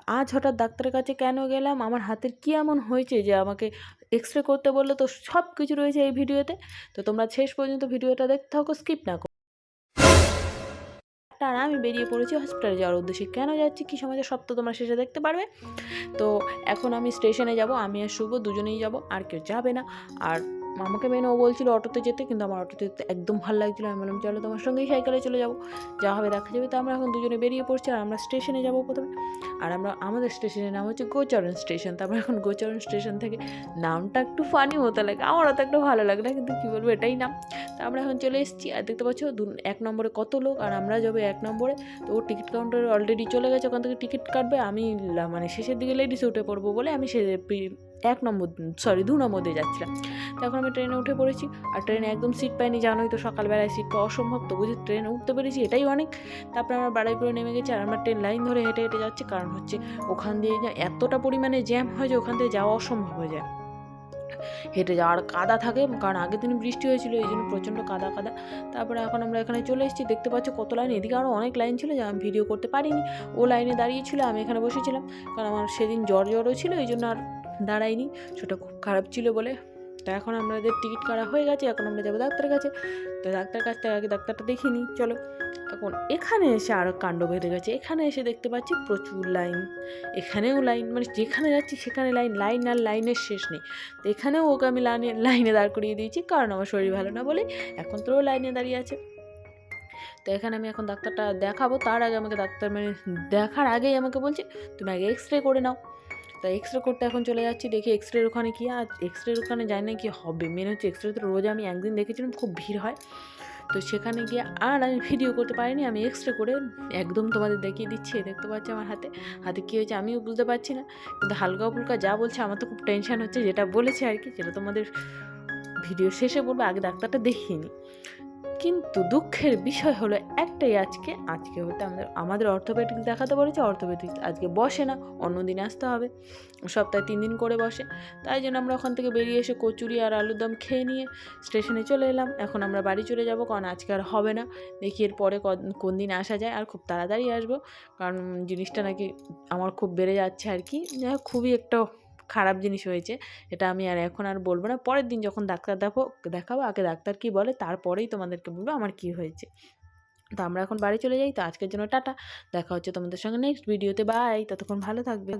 আজ হঠাৎ ডাক্তারের কাছে কেন গেলাম, আমার হাতের কী এমন হয়েছে যে আমাকে এক্স রে করতে বললো, তো সব কিছু রয়েছে এই ভিডিওতে। তো তোমরা শেষ পর্যন্ত ভিডিওটা দেখতে থাকো, স্কিপ না করো। আর আমি বেরিয়ে পড়েছি হসপিটালে যাওয়ার উদ্দেশ্যে। কেন যাচ্ছি, কী সময়, সব তো তোমরা শেষে দেখতে পারবে। তো এখন আমি স্টেশনে যাব, আমি আর শুভ দুজনেই যাব, আর কেউ যাবে না। আর আমাকে মেনে ও বলছিল অটোতে যেতে, কিন্তু আমার অটোতে যেতে একদম ভালো লাগছিলো। আমি বললাম চলো তোমার সঙ্গেই সাইকেলে চলে যাবো, যা হবে দেখা যাবে। তো আমরা এখন দুজনে বেরিয়ে পড়ছি, আর আমরা স্টেশনে যাব প্রথমে। আর আমাদের স্টেশনের নাম হচ্ছে গোচরণ স্টেশন। তারপর এখন গোচরণ স্টেশন থেকে, নামটা একটু ফানি হতে লাগে, আমারও তো একটু ভালো লাগে না, কিন্তু কী বলবো, এটাই নাম। তো আমরা এখন চলে এসেছি, আর দেখতে পাচ্ছ 1 নম্বরে কত লোক, আর আমরা যাবো 1 নম্বরে। তো ও টিকিট কাউন্টারে অলরেডি চলে গেছে, ওখান থেকে টিকিট কাটবে। আমি মানে শেষের দিকে লেডিসে উঠে পড়বো বলে আমি 2 নম্বর দিয়ে যাচ্ছিলাম। তখন আমি ট্রেনে উঠে পড়েছি, আর ট্রেনে একদম সিট পাইনি, জানোই তো সকালবেলায় সিট পাওয়া অসম্ভব, তো বুঝি ট্রেনে উঠতে পেরেছি, এটাই অনেক। তারপরে আমরা বারুইপুরে নেমে গেছি, আর আমরা ট্রেন লাইন ধরে হেঁটে হেঁটে যাচ্ছি, কারণ হচ্ছে ওখান দিয়ে এতটা পরিমাণে জ্যাম হয় যে ওখান থেকে যাওয়া অসম্ভব হয়ে যায়। হেঁটে যাওয়ার কাদা থাকে, কারণ আগের দিন বৃষ্টি হয়েছিল, এই জন্য প্রচণ্ড কাদা। তারপরে এখন আমরা এখানে চলে এসেছি, দেখতে পাচ্ছ কত লাইন, এদিকে আরও অনেক লাইন ছিল, যা আমি ভিডিও করতে পারিনি। ও লাইনে দাঁড়িয়েছিল, আমি এখানে বসেছিলাম, কারণ আমার সেদিন জ্বরও ছিল, এই জন্য আর দাঁড়াইনি, সেটা খুব খারাপ ছিল বলে। তো এখন আমাদের টিকিট কাটা হয়ে গেছে, এখন আমরা যাবো ডাক্তারের কাছে। তো ডাক্তার কাছ থেকে আগে ডাক্তারটা দেখিয়ে নিই চলো। এখন এখানে এসে আরও কাণ্ড বেঁধে গেছে, এখানে এসে দেখতে পাচ্ছি প্রচুর লাইন, এখানেও লাইন, মানে যেখানে যাচ্ছি সেখানে লাইন, আর লাইনের শেষ নেই। তো এখানেও ওকে আমি লাইনে দাঁড় করিয়ে দিয়েছি, কারণ আমার শরীর ভালো না বলে। এখন তো লাইনে দাঁড়িয়ে আছে। তো এখানে আমি এখন ডাক্তারটা দেখাবো, তার আগে আমাকে দেখার আগেই আমাকে বলছে তুমি আগে এক্স রে করে নাও। তো এক্স রে করতে এখন চলে যাচ্ছি, দেখি এক্স রের ওখানে কি, আর এক্স রের ওখানে জানি না কি হবে, মেন হচ্ছে এক্স রে তো রোজ আমি একদিন দেখেছিলাম খুব ভিড় হয়। তো সেখানে গিয়ে আর আমি ভিডিও করতে পারিনি, আমি এক্স রে করে একদম তোমাদের দেখিয়ে দিচ্ছি। দেখতে পাচ্ছি আমার হাতে কী হয়েছে আমিও বুঝতে পারছি না, কিন্তু হালকা ফুলকা যা বলছে আমার তো খুব টেনশন হচ্ছে, যেটা বলেছে আর কি, যেটা তোমাদের ভিডিও শেষে বলবো, আগে ডাক্তারটা দেখিয়ে নিই। কিন্তু দুঃখের বিষয় হলো একটাই, আজকে হতে আমাদের অর্থোপেডিক দেখাতে বলেছে, অর্থোপেডিক আজকে বসে না, অন্য দিন আসতে হবে, সপ্তাহে 3 দিন করে বসে। তাই জন্য আমরা ওখান থেকে বেরিয়ে এসে কচুরি আর আলুর দম খেয়ে নিয়ে স্টেশনে চলে এলাম। এখন আমরা বাড়ি চলে যাব, কারণ আজকে আর হবে না, দেখি এর পরে কোন দিন আসা যায়, আর খুব তাড়াতাড়ি আসবো, কারণ জিনিসটা নাকি আমার খুব বেড়ে যাচ্ছে আর কি, খুবই একটা খারাপ জিনিস হয়েছে। এটা আমি আর এখন আর বলবো না, পরের দিন যখন ডাক্তার দেখাবো, আগে ডাক্তার কি বলে তারপরেই তোমাদেরকে বলবো আমার কি হয়েছে। তো আমরা এখন বাড়ি চলে যাই। তো আজকের জন্য টাটা, দেখা হচ্ছে তোমাদের সঙ্গে নেক্সট ভিডিওতে, বাই, ততক্ষণ ভালো থাকবে।